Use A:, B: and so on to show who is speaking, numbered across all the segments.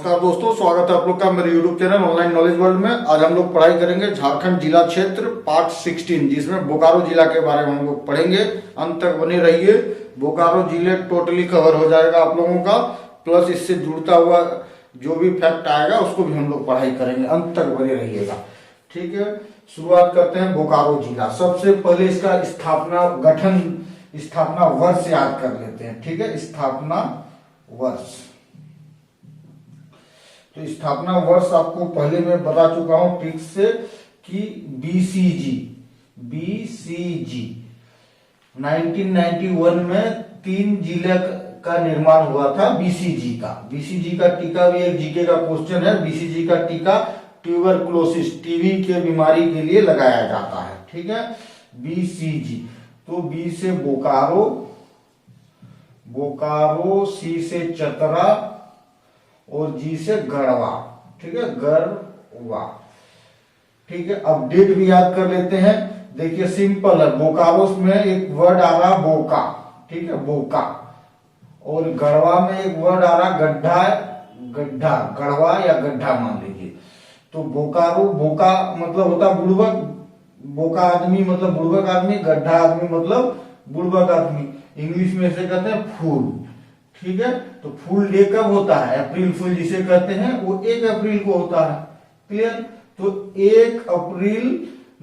A: नमस्कार दोस्तों, स्वागत है आप लोग का मेरे YouTube channel online knowledge world में। आज हम लोग पढ़ाई करेंगे झारखंड जिला क्षेत्र पार्ट 16, जिसमें बोकारो जिला के बारे में हम लोग पढ़ेंगे। अंत तक बने रहिए। बोकारो जिले टोटली कवर हो जाएगा आप लोगों का, प्लस इससे जुड़ता हुआ जो भी फैक्ट आएगा उसको भी हम लोग पढ़ाई करेंगे। अंत तक बने रहिएगा, ठीक है। शुरुआत करते हैं बोकारो जिला। सबसे पहले इसका स्थापना वर्ष याद कर लेते हैं, ठीक है। स्थापना वर्ष, तो स्थापना वर्ष आपको पहले मैं बता चुका हूं ट्रिक से कि बीसीजी 1991 में 3 जिले का निर्माण हुआ था। बीसीजी का टीका भी एक जीके का क्वेश्चन है। बीसीजी का टीका ट्यूबरकुलोसिस टीबी के बीमारी के लिए लगाया जाता है, ठीक है। बीसीजी, तो बी से बोकारो, सी से चतरा और जी से गढ़वा, ठीक है। गढ़वा, ठीक है। अब डेट भी याद कर लेते हैं। देखिए सिंपल है, बोकारो में एक वर्ड आ रहा बोका, ठीक है, बोका। और गढ़वा में एक वर्ड आ रहा गड्ढा, गढ़वा या गड्ढा मान लीजिए। तो बोकारो, बोका मतलब होता बुड़बक, बोका आदमी मतलब बुड़बक आदमी, गड्ढा आदमी मतलब बुड़बक आदमी। इंग्लिश में इसे कहते हैं फूल, ठीक है। तो फूल डे कब होता है? अप्रैल फूल जिसे कहते हैं, वो 1 अप्रैल को होता है। क्लियर? तो 1 अप्रैल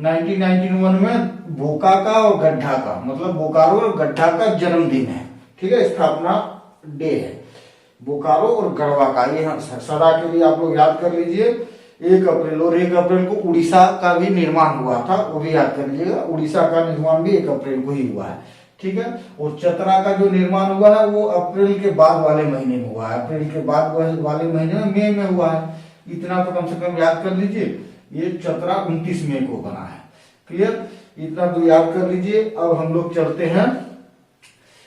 A: 1991 में बोका का और गड्ढा का मतलब बोकारो और गड्ढा का जन्मदिन है, ठीक है। स्थापना डे है बोकारो और गढ़वा का। ये सदा के लिए आप लोग याद कर लीजिए 1 अप्रैल। और 1 अप्रैल को उड़ीसा का भी निर्माण हुआ था, वो भी याद कर लीजिएगा। उड़ीसा का निर्माण भी 1 अप्रैल को ही हुआ है, ठीक है। और चतरा का जो निर्माण हुआ है वो अप्रैल के बाद वाले महीने में हुआ है। अप्रैल के बाद वाले महीने में मई में हुआ है। इतना तो कम से कम याद कर लीजिए। ये चतरा 29 मई को बना है। क्लियर? इतना तो याद कर लीजिए। अब हम लोग चलते हैं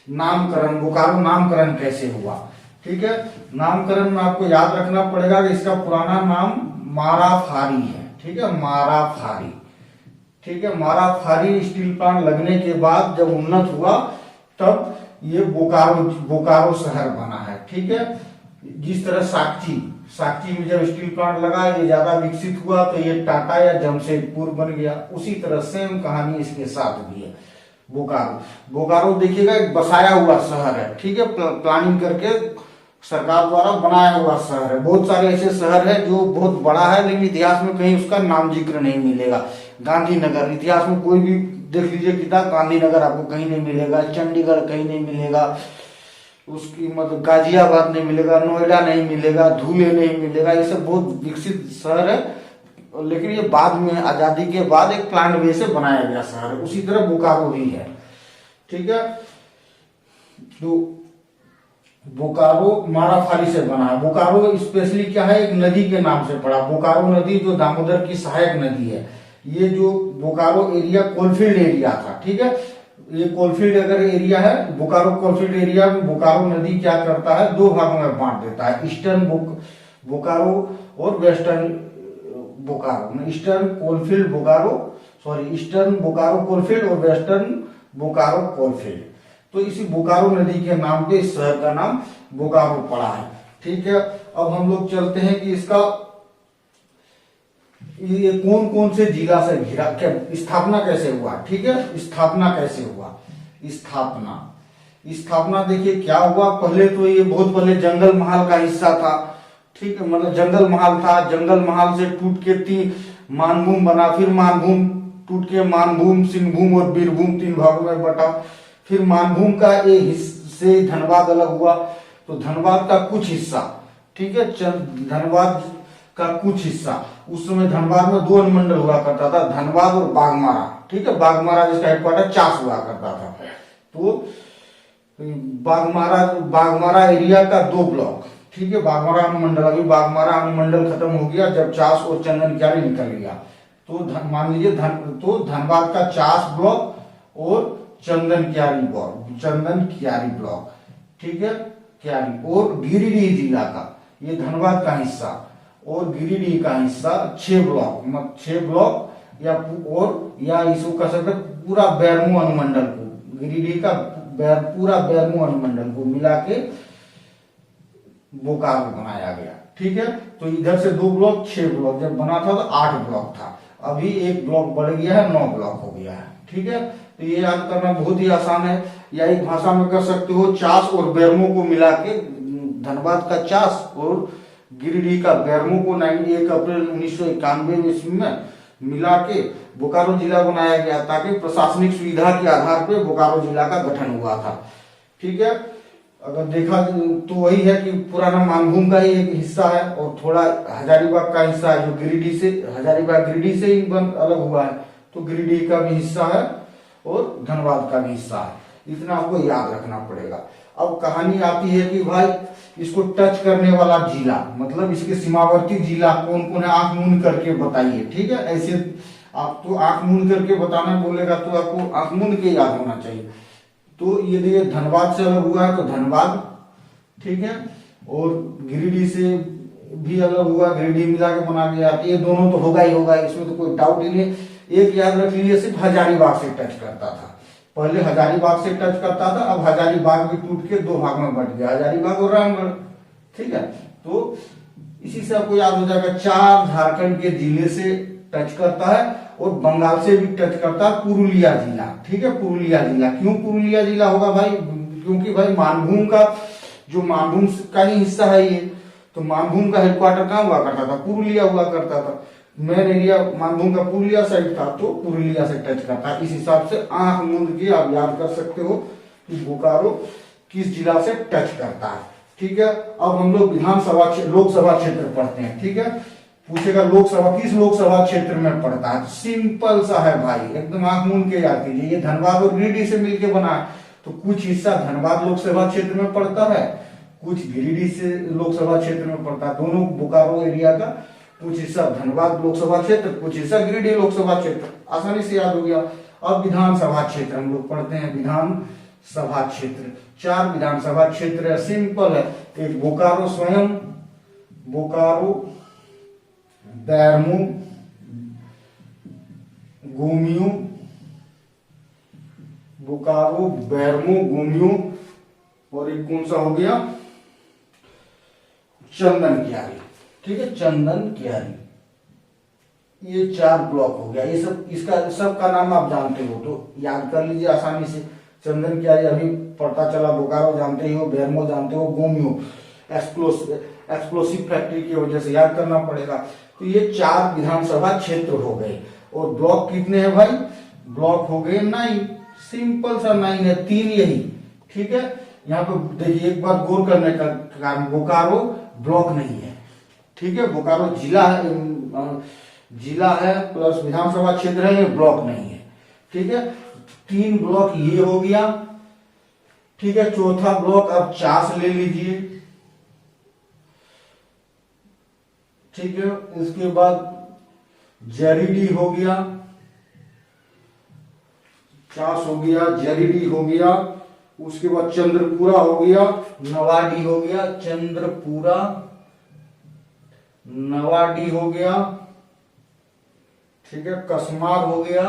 A: नामकरण। बोकारो नामकरण कैसे हुआ, ठीक है। नामकरण में आपको याद रखना पड़ेगा कि इसका पुराना नाम माराफारी है, ठीक है। माराफारी, ठीक है। माराफारी स्टील प्लांट लगने के बाद जब उन्नत हुआ तब ये बोकारो शहर बना है, ठीक है। जिस तरह साक्ची में जब स्टील प्लांट लगा, ये ज्यादा विकसित हुआ तो ये टाटा या जमशेदपुर बन गया। उसी तरह सेम कहानी इसके साथ भी है। बोकारो देखिएगा एक बसाया हुआ शहर है, ठीक है। प्लानिंग करके सरकार द्वारा बनाया हुआ शहर है। बहुत सारे ऐसे शहर है जो बहुत बड़ा है लेकिन इतिहास में कहीं उसका नाम जिक्र नहीं मिलेगा। गांधीनगर, इतिहास में कोई भी देख लीजिए किताब, गांधीनगर आपको कहीं नहीं मिलेगा। चंडीगढ़ कहीं नहीं मिलेगा, उसकी मतलब गाजियाबाद नहीं मिलेगा, नोएडा नहीं मिलेगा, धुले नहीं मिलेगा। ये सब बहुत विकसित शहर है, लेकिन ये बाद में आजादी के बाद एक प्लांट वे से बनाया गया शहर है। उसी तरह बोकारो भी है, ठीक है। तो बोकारो माराफारी से बना है। बोकारो स्पेशली क्या है, एक नदी के नाम से पड़ा। बोकारो नदी जो दामोदर की सहायक नदी है। ये जो बोकारो एरिया कोलफील्ड एरिया था, ठीक है। ये कोलफील्ड अगर एरिया है, बोकारो कोलफील्ड एरिया में बोकारो नदी क्या करता है, 2 भागों में बांट देता है। ईस्टर्न बोकारो और western Bokaro. Eastern Bokaro coalfield और वेस्टर्न बोकारो कोलफील्ड। तो इसी बोकारो नदी के नाम पे इस शहर का नाम बोकारो पड़ा है, ठीक है। अब हम लोग चलते हैं कि इसका ये कौन कौन से जिला से घिरा, क्या स्थापना कैसे हुआ, ठीक है। स्थापना कैसे हुआ, स्थापना देखिए क्या हुआ। पहले तो ये बहुत पहले जंगल महल का हिस्सा था, ठीक है। मतलब जंगल महल था। जंगल महल से टूट के मानभूम बना। फिर मानभूम टूट के मानभूम, सिंहभूम और बीरभूम 3 भागों में बटा। फिर मानभूम का एक हिस्से धनबाद अलग हुआ। तो धनबाद का कुछ हिस्सा, ठीक है, धनबाद का कुछ हिस्सा। उस समय धनबाद में 2 अनुमंडल हुआ करता था, धनबाद और बाघमारा, ठीक है। बाघमारा जिसका हेडक्वार्टर चास हुआ करता था। तो बाघमारा एरिया का 2 ब्लॉक, ठीक है। बाघमारा अनुमंडल, अभी बाघमारा अनुमंडल खत्म हो गया जब चास और चंदन क्यारी निकल गया। तो मान लीजिए तो धनबाद का चास ब्लॉक और चंदन क्यारी ब्लॉक, ठीक है, क्यारी। और गिरिडीह जिला का ये धनबाद का हिस्सा और गिरिडीह का हिस्सा 6 ब्लॉक या इसको कह सकते पूरा बैरमू अनुमंडल को, गिरिडीह का पूरा बैरमू अनुमंडल को मिला के बोकारो बनाया गया। ठीक है। तो इधर से 2 ब्लॉक 6 ब्लॉक, जब बना था तो 8 ब्लॉक था, अभी 1 ब्लॉक बढ़ गया है, 9 ब्लॉक हो गया है। ठीक है, तो ये याद करना बहुत ही आसान है। या एक भाषा में कर सकते हो, चास और बेरमो को मिला के, धनबाद का चास और गिरिडीह का बेरमो को 1 अप्रैल 1991 ईस्वी में मिला के बोकारो जिला बनाया गया, ताकि प्रशासनिक सुविधा के आधार पर बोकारो जिला का गठन हुआ था। ठीक है, अगर देखा तो वही है कि पुराना मानभूम का ही एक हिस्सा है और थोड़ा हजारीबाग का हिस्सा है, जो गिरिडीह से, हजारीबाग गिरिडीह से ही अलग हुआ है, तो गिरिडीह का भी हिस्सा है और धनबाद का भी हिस्सा है। इतना आपको याद रखना पड़ेगा। अब कहानी आती है कि भाई इसको टच करने वाला जिला, मतलब इसके सीमावर्ती जिला कौन कौन है, आंख मूंद करके बताइए। ठीक है, ऐसे आप तो आंख मूंद करके बताना बोलेगा तो आपको आंख मूंद के याद होना चाहिए। तो ये देखिए धनबाद से अलग हुआ है तो धनबाद, ठीक है, और गिरिडीह से भी अलग हुआ, गिरिडीह मिला के बना गया, ये दोनों तो होगा ही होगा, इसमें तो कोई डाउट ही नहीं। एक याद रख लीजिए, सिर्फ हजारीबाग से टच करता था, पहले हजारीबाग से टच करता था, अब हजारीबाग भी टूट के 2 भाग में बट गया, हजारीबाग और रामगढ़। ठीक है, तो इसी से आपको याद हो जाएगा, 4 झारखंड के जिले से टच करता है और बंगाल से भी टच करता है, पुरुलिया जिला। ठीक है, पुरुलिया जिला, क्यों पुरुलिया जिला होगा भाई, क्योंकि भाई मानभूम का, जो मानभूम का ही हिस्सा है ये, तो मानभूम का हेडक्वार्टर कहाँ हुआ करता था, पुरुलिया हुआ करता था, मेन एरिया मानभूम का पुरुलिया साइड था, तो पुरुलिया से टच करता है। इस हिसाब से आंख मूंद के आप याद कर सकते हो कि बोकारो किस जिला से टच करता है। ठीक है, अब हम लोग विधानसभा लोकसभा क्षेत्र पढ़ते हैं। ठीक है, पूछेगा लोकसभा किस लोकसभा क्षेत्र में पड़ता है, सिंपल सा है भाई, एकदम आंख मूंद के याद कीजिए। ये धनबाद और गिरिडीह से मिलकर बना है, तो कुछ हिस्सा धनबाद लोकसभा क्षेत्र में पड़ता है, कुछ गिरिडीह से लोकसभा क्षेत्र में पड़ता है, दोनों बोकारो एरिया का, कुछ हिस्सा धनबाद लोकसभा क्षेत्र, कुछ हिस्सा गिरिडीह लोकसभा क्षेत्र, आसानी से याद हो गया। अब विधानसभा क्षेत्र हम लोग पढ़ते हैं, विधानसभा क्षेत्र 4 विधानसभा क्षेत्र है, सिंपल है। एक बोकारो स्वयं, बोकारो, बेरमो, गोमियो, बोकारो, बेरमो, गोमियो, और एक कौन सा हो गया, चंदन कियारी। ठीक है, चंदन कियारी, ये 4 ब्लॉक हो गया। ये सब, इसका सब का नाम आप जानते हो तो याद कर लीजिए आसानी से। चंदन कियारी अभी पता चला, बोकारो जानते ही हो, बेरमो जानते हो, गोमियो एक्सप्लोसिव फैक्ट्री की वजह से याद करना पड़ेगा। तो ये 4 विधानसभा क्षेत्र हो गए। और ब्लॉक कितने हैं भाई, ब्लॉक हो गए 9, सिंपल सा 9 है, 3 यही। ठीक है, यहाँ पे देखिए एक बात गौर करने का काम, बोकारो ब्लॉक नहीं है। ठीक है, बोकारो जिला है प्लस विधानसभा क्षेत्र है, ये ब्लॉक नहीं है। ठीक है, 3 ब्लॉक ये हो गया। ठीक है, चौथा ब्लॉक अब चास ले लीजिए। ठीक है, इसके बाद जरीडीह हो गया, चास हो गया, जरीडीह हो गया, उसके बाद चंद्रपुरा हो गया, नवाडी हो गया, चंद्रपुरा, नवाडी हो गया। ठीक है, कसमार हो गया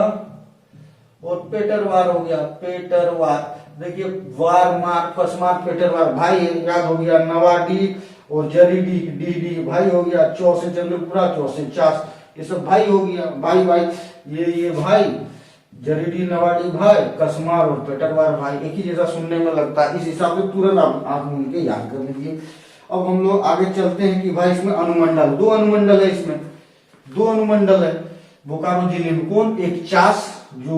A: और पेटरवार हो गया। पेटरवार देखिए, वार मार कसमार पेटरवार भाई याद हो गया, नवाडी और जरीडीह, डी भाई हो गया, चौ से चंद्रपुरा, चौ से चास, ये सब भाई हो गया, भाई भाई, ये भाई, जरीडीह नवाडी भाई, कसमार और पेटरवार भाई, एक ही जैसा सुनने में लगता है। इस हिसाब से तुरंत आप आंख मूंद के याद कर लीजिए। अब हम लोग आगे चलते हैं कि भाई इसमें अनुमंडल, 2 अनुमंडल है, इसमें 2 अनुमंडल है बोकारो जिले में। कौन, एक चास जो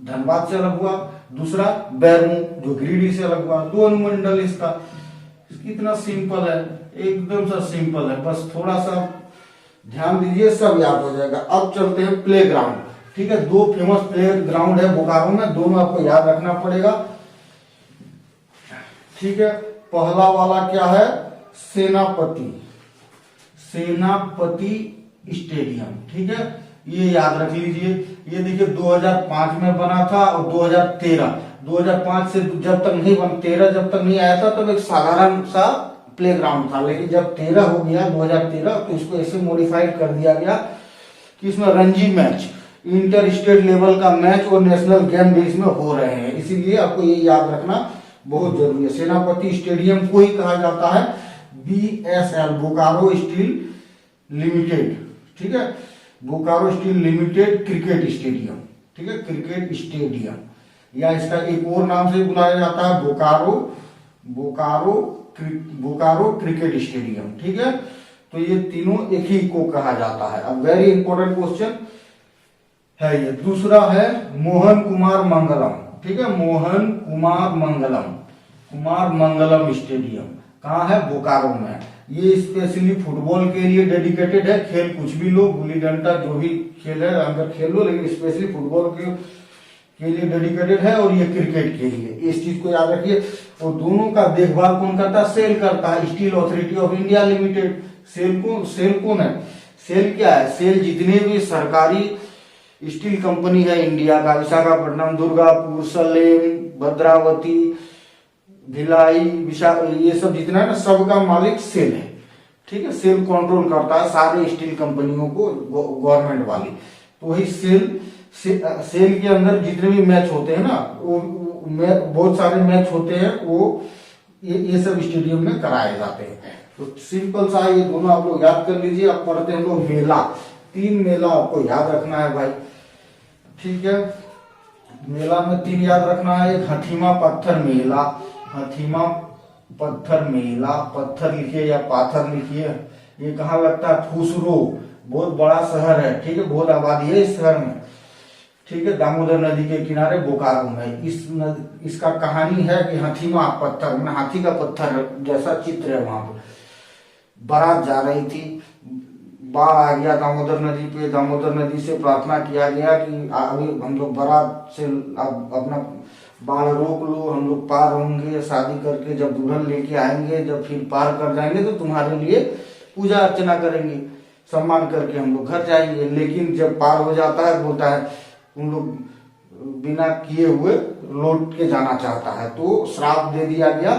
A: धनबाद से अलग हुआ, दूसरा बेरमो जो गिरिडीह से अलग हुआ, 2 अनुमंडल इसका। कितना सिंपल है, एकदम सा सिंपल है, बस थोड़ा सा ध्यान दीजिए, सब याद हो जाएगा। अब चलते हैं प्ले ग्राउंड। ठीक है, 2 फेमस प्ले ग्राउंड है बोकारो में, दोनों आपको याद रखना पड़ेगा। ठीक है, पहला वाला क्या है, सेनापति स्टेडियम। ठीक है, ये याद रख लीजिए। ये देखिए 2005 में बना था और 2005 से जब तक नहीं बन 13 जब तक नहीं आया था तब एक साधारण सा प्ले ग्राउंड था, लेकिन जब 13 हो गया 2013 तो इसको ऐसे मॉडिफाइड कर दिया गया कि इसमें Ranji match, inter state level का मैच और नेशनल गेम भी इसमें हो रहे हैं, इसीलिए आपको ये याद रखना बहुत जरूरी है। सेनापति स्टेडियम को ही कहा जाता है BSL, बोकारो स्टील लिमिटेड, ठीक है, Bokaro steel limited cricket stadium, ठीक है, क्रिकेट स्टेडियम, या इसका एक और नाम से बुलाया जाता है बोकारो क्रिकेट स्टेडियम, ठीक है। तो ये तीनों एक ही को कहा जाता है। अब वेरी इंपॉर्टेंट क्वेश्चन है ये। दूसरा है मोहन कुमार मंगलम, ठीक है, मोहन कुमार मंगलम स्टेडियम कहाँ है? बोकारो में। ये स्पेशली फुटबॉल के लिए डेडिकेटेड है। खेल कुछ भी लो, गुल्ली डंडा जो भी खेल है अंदर खेल लो, लेकिन स्पेशली फुटबॉल के लिए डेडिकेटेड है, और ये क्रिकेट के लिए, इस चीज को याद रखिए। और दोनों का देखभाल कौन करता है? सेल करता है, Steel Authority of India Limited. SAIL कौन है? सेल क्या है? सेल जितने भी सरकारी स्टील कंपनी है इंडिया का, विशाखापट्टनम, दुर्गापुर, सलेम, भद्रावती, भिलाई, ये सब जितना है ना, सबका मालिक सेल है, ठीक है। सेल कंट्रोल करता है सारे स्टील कंपनियों को, गवर्नमेंट वाली। तो वही सेल के अंदर जितने भी मैच होते हैं ना, वो बहुत सारे मैच होते हैं, वो ये सब स्टेडियम में कराए जाते हैं। तो सिंपल सा ये दोनों आप लोग याद कर लीजिए। अब पढ़ते हैं हम लोग मेला। 3 मेला आपको याद रखना है भाई, ठीक है। मेला में 3 याद रखना है। एक हथीमा पत्थर मेला, हथीमा पत्थर मेला, पत्थर लिखिए या पाथर लिखिए। ये कहाँ लगता है? फुसरो, बहुत बड़ा शहर है, ठीक है, बहुत आबादी है इस शहर में, ठीक है, दामोदर नदी के किनारे बोकारो में। इसका कहानी है कि हथीमा पत्थर, मतलब हाथी का पत्थर जैसा चित्र है। वहां पर बारात जा रही थी, बाढ़ आ गया दामोदर नदी पे। दामोदर नदी से प्रार्थना किया गया कि अभी हम लोग बारात से अपना बाढ़ रोक लो, हम लोग पार होंगे, शादी करके जब दुल्हन लेके आएंगे, जब फिर पार कर जाएंगे तो तुम्हारे लिए पूजा अर्चना करेंगे, सम्मान करके हम लोग घर जाएंगे। लेकिन जब पार हो जाता है, बोलता है उन लोग बिना किए हुए लौट के जाना चाहता है। तो श्राप दे दिया गया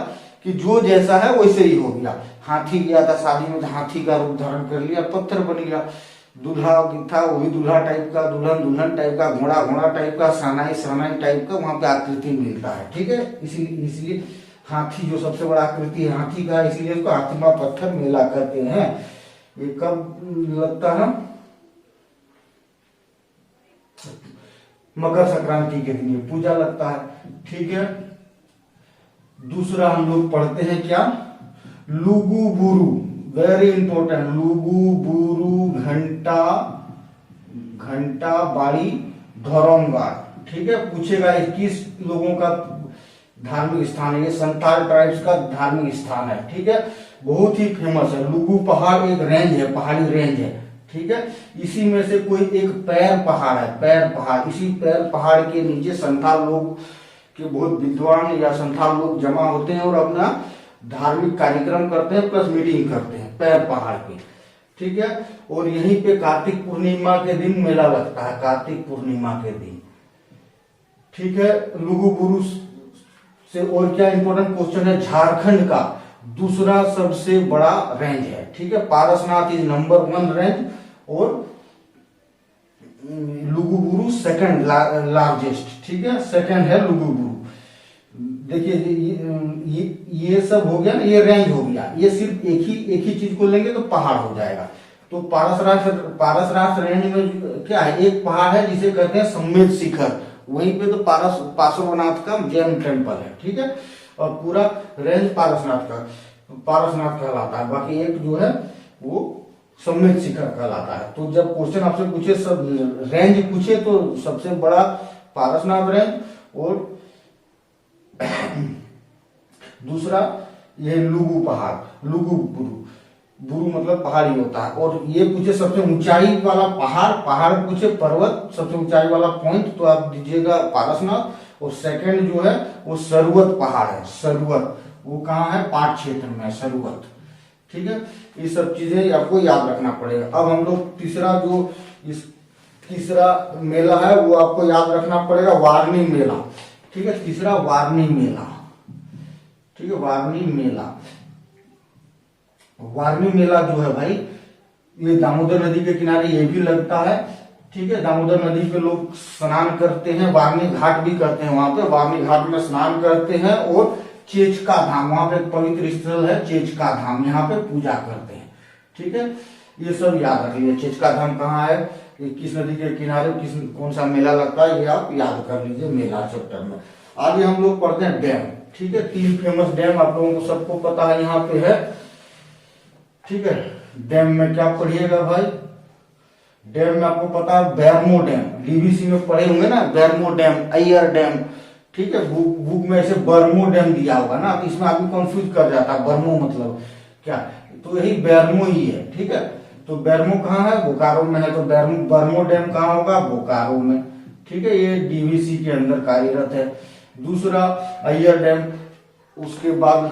A: कि जो जैसा है वैसे ही हो गया। हाथी गया था शादी में, हाथी का रूप धारण कर लिया, पत्थर बन गया। दूल्हा था वो भी दूल्हा टाइप का, दुल्हन टाइप का, घोड़ा टाइप का, शहनाई टाइप का वहां पे आकृति मिलता है, ठीक है। इसलिए हाथी जो सबसे बड़ा आकृति है हाथी का, इसलिए इसको हाथीमा पत्थर मेला कहते हैं। ये कब लगता है? मकर संक्रांति के दिन पूजा लगता है, ठीक है। दूसरा हम लोग पढ़ते हैं क्या? Luguburu, very important. लुगुबुरु घंटा बाड़ी धोरमगार, ठीक है। पूछेगा 21 लोगों का धार्मिक स्थान है, ये संथाल ट्राइब्स का धार्मिक स्थान है, ठीक है। बहुत ही फेमस है। लुगु पहाड़ एक रेंज है, पहाड़ी रेंज है, ठीक है। इसी में से कोई एक पैर पहाड़ है, पैर पहाड़। इसी पैर पहाड़ के नीचे संथाल लोग के बहुत विद्वान या संथाल लोग जमा होते हैं और अपना धार्मिक कार्यक्रम करते हैं, प्लस मीटिंग करते हैं पैर पहाड़ पे, ठीक है। और यहीं पे कार्तिक पूर्णिमा के दिन मेला लगता है, कार्तिक पूर्णिमा के दिन, ठीक है। लुगुबुरु से और क्या इंपॉर्टेंट क्वेश्चन है? झारखंड का दूसरा सबसे बड़ा रेंज है, ठीक है। पारसनाथ इज नंबर 1 रेंज और लुगुबुरु सेकंड लार्जेस्ट, ठीक है, सेकंड है लुगुबुरु। देखिए ये सब हो गया ना, ये रेंज हो गया। ये सिर्फ एक ही चीज को लेंगे तो पहाड़ हो जाएगा। तो पारसनाथ रेंज में क्या है? एक पहाड़ है जिसे कहते हैं सम्मेद शिखर, वहीं पे तो पार्श्वनाथ का जैन टेम्पल है, ठीक है। और पूरा रेंज पारसनाथ कहलाता है। बाकी एक जो है वो सम्मेद शिखर कहलाता है। तो जब क्वेश्चन आपसे पूछे, सब रेंज पूछे, तो सबसे बड़ा पारसनाथ रेंज और दूसरा ये लुगु पहाड़, बुरु मतलब पहाड़ी होता है। और ये पूछे सबसे ऊंचाई वाला पहाड़ पूछे, पर्वत, सबसे ऊंचाई वाला पॉइंट, तो आप दीजिएगा पारसनाथ। और सेकंड जो है वो सरवत पहाड़ है, सरवत, वो कहाँ है? पाट क्षेत्र में सरवत, ठीक है। ये सब चीजें आपको याद रखना पड़ेगा। अब हम लोग तीसरा मेला है वो आपको याद रखना पड़ेगा, वारनी मेला, ठीक है। तीसरा वारनी मेला, ठीक है, वारनी मेला जो है भाई, ये दामोदर नदी के किनारे ये भी लगता है, ठीक है। दामोदर नदी पे लोग स्नान करते हैं, वारनी घाट भी करते हैं, वहां पे वारनी घाट में स्नान करते हैं और चेचका धाम, वहां पे एक पवित्र स्थल है चेचका धाम, यहाँ पे पूजा करते हैं। ठीक है, ये सब याद रख लीजिए। चेचका धाम कहाँ है, ये किस नदी के किनारे, कौन सा मेला लगता है, ये आप याद कर लीजिए मेला चैप्टर में। आगे हम लोग पढ़ते हैं डैम। ठीक है, 3 फेमस डैम आप लोगों को सबको पता है यहाँ पे है। ठीक है, डैम में क्या पढ़िएगा भाई, डैम में आपको पता है बैरमो डैम, डीवीसी में पढ़े होंगे ना, बैरमो डैम, अय्यर डैम। ठीक है, बुक में ऐसे बर्मो डैम दिया होगा ना, तो इसमें आदमी कंफ्यूज कर जाता है, बर्मो मतलब क्या, तो यही बैरमो ही है। ठीक है, तो बैरमो कहाँ है, बोकारो में है, तो बर्मो डैम कहाँ होगा, बोकारो में। ठीक है, ये डीवीसी के अंदर कार्यरत है। दूसरा अय्यर डैम, उसके बाद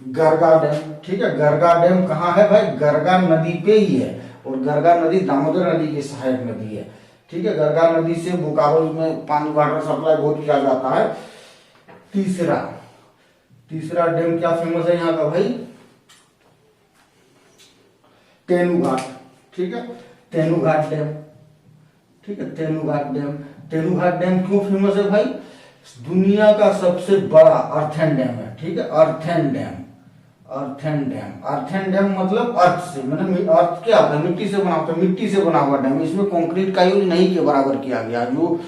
A: गरगा डैम। ठीक है, गरगा डैम कहाँ है भाई, गरगा नदी पे ही है, और गरगा नदी दामोदर नदी की सहायक नदी है। ठीक है, गरगा नदी से बोकारो में पानी वाटर सप्लाई बहुत किया जाता है। तीसरा डैम क्या फेमस है यहाँ का भाई, तेनुघाट। ठीक है, तेनुघाट डैम। ठीक है, तेनुघाट डैम, तेनुघाट डैम क्यों फेमस है भाई, दुनिया का सबसे बड़ा अर्थन डैम है। ठीक है, earthen dam, earthen dam, earthen dam मतलब अर्थ से, मतलब अर्थ क्या होता है, मिट्टी से बना होता है, मिट्टी से बना हुआ डैम। इसमें कंक्रीट का यूज नहीं के बराबर किया गया, जो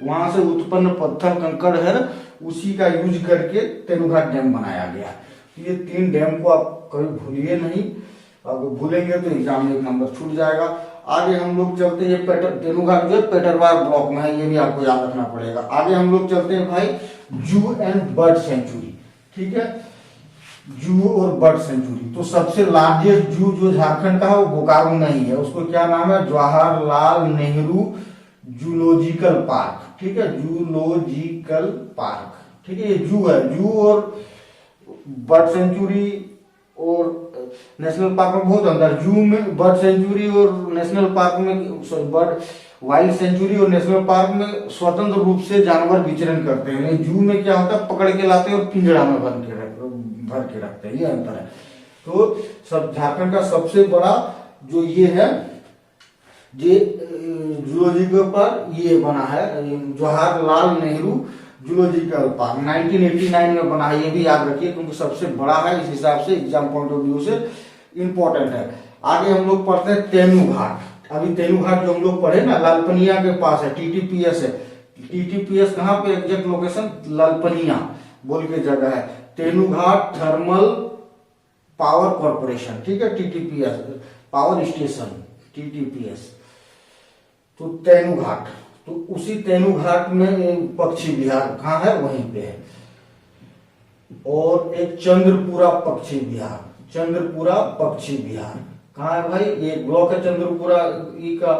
A: वहां से उत्पन्न पत्थर कंकड़ है उसी का यूज करके तेनुघाट डैम बनाया गया। ये 3 डैम को आप कभी भूलिए नहीं, अगर भूलेंगे तो एग्जाम में 1 नंबर छूट जाएगा। आगे हम लोग चलते हैं, तेनुघाट जो है पेटरवार ब्लॉक में है, ये भी आपको याद रखना पड़ेगा। आगे हम लोग चलते हैं भाई जू एंड बर्ड सेंचुरी। ठीक है, जू और बर्ड सेंचुरी, तो सबसे लार्जेस्ट जू जो झारखंड का है वो बोकारो में ही है, उसको क्या नाम है, जवाहरलाल नेहरू जूलॉजिकल पार्क। ठीक है, जूलॉजिकल पार्क। ठीक है, ये जू है, जू और बर्ड सेंचुरी और नेशनल पार्क में बहुत अंतर। जू में, बर्ड सेंचुरी और नेशनल पार्क में, बर्ड वाइल्ड सेंचुरी और नेशनल पार्क में स्वतंत्र रूप से जानवर विचरण करते हैं। जू में क्या होता है, पकड़ के लाते हैं और पिंजड़ा में भर के रखते हैं, ये अंतर है। तो सब झारखंड का सबसे बड़ा जो ये है, ये जूलॉजिकल पार्क ये बना है, जवाहरलाल नेहरू जूलॉजिकल पार्क 1989 में बना है, ये भी याद रखिए क्योंकि सबसे बड़ा है, इस हिसाब से एग्जाम पॉइंट ऑफ व्यू से इंपॉर्टेंट है। आगे हम लोग पढ़ते हैं तेनुघाट। अभी तेनुघाट जो हम लोग पढ़े ना, लालपनिया के पास है, टीटीपीएस है। टीटीपीएस कहाँ पे, एग्जैक्ट लोकेशन लालपनिया बोल के जगह है, तेनुघाट थर्मल पावर कॉर्पोरेशन। ठीक है, टीटीपीएस पावर स्टेशन, टीटीपीएस। तो तेनुघाट, तो उसी तेनुघाट में पक्षी विहार कहाँ है, वहीं पे है। और एक चंद्रपुरा पक्षी विहार, चंद्रपुरा पक्षी विहार कहाँ है भाई, ये ब्लॉक है चंद्रपुरा ई का,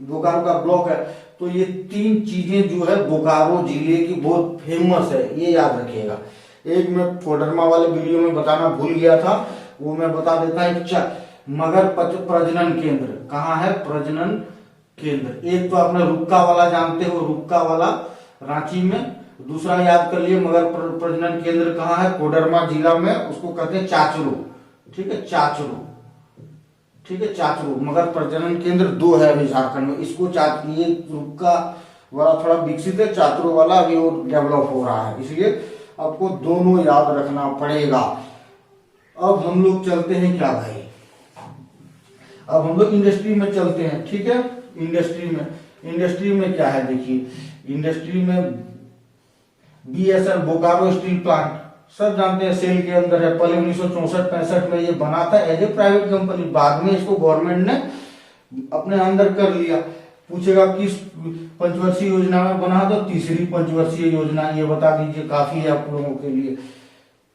A: बोकारो का ब्लॉक है। तो ये 3 चीजें जो है बोकारो जिले की बहुत फेमस है, ये याद रखिएगा। एक मैं फोडरमा वाले वीडियो में बताना भूल गया था, वो मैं बता देता हूं। मगर प्रजनन केंद्र कहाँ है, प्रजनन केंद्र, एक तो आपने रुक्का वाला जानते हो, रुक्का वाला रांची में। दूसरा याद कर लिए मगर प्रजनन केंद्र कहाँ है, कोडरमा जिला में, उसको कहते हैं चाचरो। ठीक है, चाचरो। ठीक है, चाचरो। मगर प्रजनन केंद्र 2 है अभी झारखंड में, इसको ये रुक्का वाला थोड़ा विकसित है, चाचरो वाला अभी वो डेवलप हो रहा है, इसलिए आपको दोनों याद रखना पड़ेगा। अब हम लोग चलते हैं क्या भाई, अब हम लोग इंडस्ट्री में चलते हैं। ठीक है, इंडस्ट्री में क्या है देखिए, इंडस्ट्री में बीएसएल बोकारो स्टील प्लांट सब जानते हैं, सेल के अंदर है। पहले 1964-65 में ये बना था एज ए प्राइवेट कंपनी, बाद में इसको गवर्नमेंट ने अपने अंदर कर लिया। पूछेगा किस पंचवर्षीय योजना में बना, तो तीसरी पंचवर्षीय योजना, ये बता दीजिए, काफी है आप लोगों के लिए।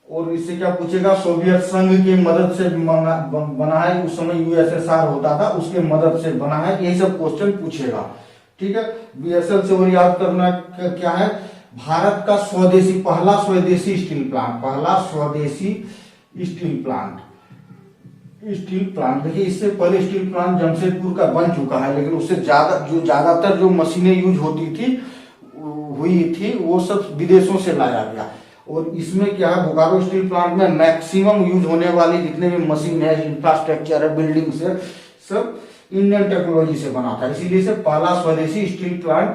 A: और इससे क्या पूछेगा, सोवियत संघ की मदद से बना है, उस समय यूएसएसआर होता था, उसके मदद से बना है, यही सब क्वेश्चन पूछेगा। ठीक है, बीएसएल से और याद करना क्या है, भारत का पहला स्वदेशी स्टील प्लांट। देखिए, इससे पहले स्टील प्लांट जमशेदपुर का बन चुका है, लेकिन उससे ज्यादातर जो मशीनें यूज हुई थी वो सब विदेशों से लाया गया। और इसमें क्या है, बोकारो स्टील प्लांट में मैक्सिमम यूज होने वाली जितने भी मशीन है, इंफ्रास्ट्रक्चर है, बिल्डिंग से, सब इंडियन टेक्नोलॉजी से बना था, इसीलिए इसे पहला स्वदेशी स्टील प्लांट